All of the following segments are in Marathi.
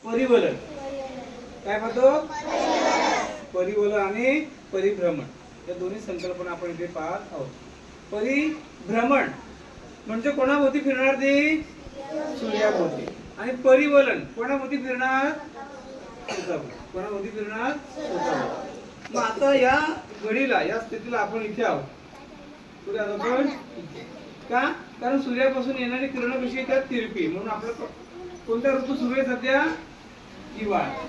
परिवलन काय पाहतो? परिवलन आणि परिभ्रमण या दोन्ही संकल्पना आपण इथे पाहत आहोत. परिभ्रमण म्हणजे कोणाभोवती फिरणार ते? सूर्याभोवती. आणि परिवलन कोणाभोवती फिरणार? कोणाभोवती फिरणार? स्वतःभोवती. मग आता या घडीला या स्थितीला आपण इथे आहोत. कुठे आहोत आपण? का? कारण सूर्यापासून येणारी किरण कशी येतात? तिरपी. म्हणून आपलं कोणता ऋतू सुरू आहे सध्या? हिवाळा.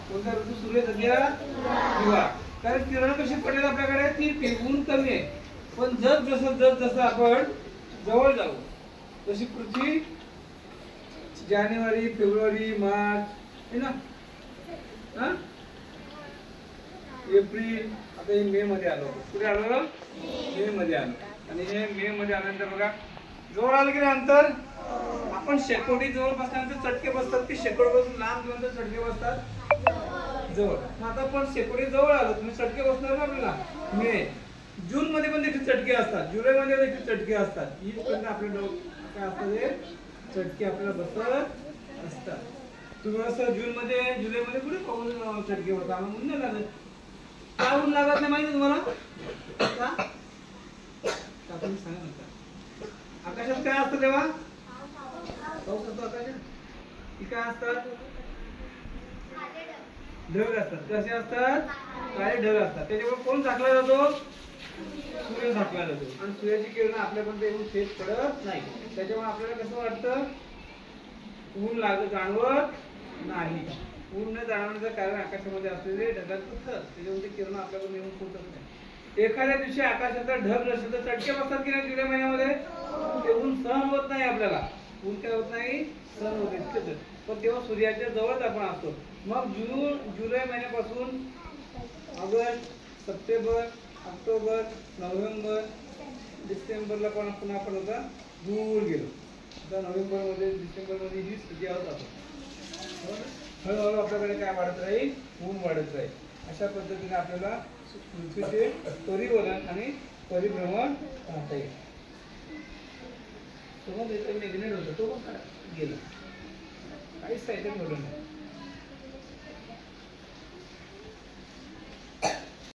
कोणता ऋतू सुरू आहे सध्या? हिवाळा. कारण किरण कशी पडलेली आपल्याकडे? तिरपी. ऊन कमी आहे. पण जसं आपण जवळ जाऊ तशी पृथ्वी जानेवारी, फेब्रुवारी, मार्च है ना, एप्रिल, आता हे मे मध्ये आलो. कुठे आलो? मे मध्ये आलो. आणि हे मे मध्ये आल्यानंतर बघा जवळ आलं की अंतर आपण शेकोटी जवळ बसल्यानंतर चटके बसतात की शेकोटी पासून लांब गेल्यानंतर चटके बसतात जवळ. मग आता आपण शेकोटी जवळ आलो, तुम्ही चटके बसणार ना आपल्याला. मे जून मध्ये पण देखील चटके असतात, जुलै मध्ये देखील चटके असतात. ही पण आपले काय असतात हे चटके आपल्याला बसत असतात. तुम्ही असं जून मध्ये जुलै मध्ये कुठे पाऊस चटके बसतात? आम्हाला ऊन नाही लागत. का ऊन लागत नाही माहिती तुम्हाला? का? आपण सांगा नका. आकाशात काय असतं तेव्हा? पाऊस असतो आकाशात. ती काय असतात? ढग असतात. कसे असतात? काळे ढग असतात. त्याच्यावर कोण झाकला जातो? सूर्य झाकला जातो. आणि सूर्याची किरण आपल्यापर्यंत येऊन थेट पडत नाही. त्याच्यामुळे आपल्याला कसं वाटतं? ऊन जाणवत नाही. ऊन न जाणवण्याचं कारण आकाशामध्ये असलेले ढगांचं थर, त्याच्यामुळे किरण आपल्याकडे येऊन पोहोचत नाही. एखाद्या दिवशी आकाशाचा ढग नसेल तर चटके बसतात की नाही जुलै महिन्यामध्ये? ते ऊन सहन होत नाही आपल्याला. ऊन काय होत नाही? सहन होत इतकंच. पण तेव्हा सूर्याच्या जवळच आपण असतो. मग जुलै महिन्यापासून ऑगस्ट, सप्टेंबर, ऑक्टोबर, नोव्हेंबर, डिसेंबरला पण पुन्हा आपण होता दूर गेलो. आता नोव्हेंबर मध्ये, डिसेंबर मध्ये ही स्थिती आहोत आपण. हळूहळू आपल्याकडे काय वाढत राहील? ऊन वाढत राहील. अशा पद्धतीने आपल्याला पृथ्वीचे परिवलन आणि परिभ्रमण पाहता येईल. तो पण मॅग्नेट होता, तो पण गेला. काहीच साहित्य ठेवलं नाही.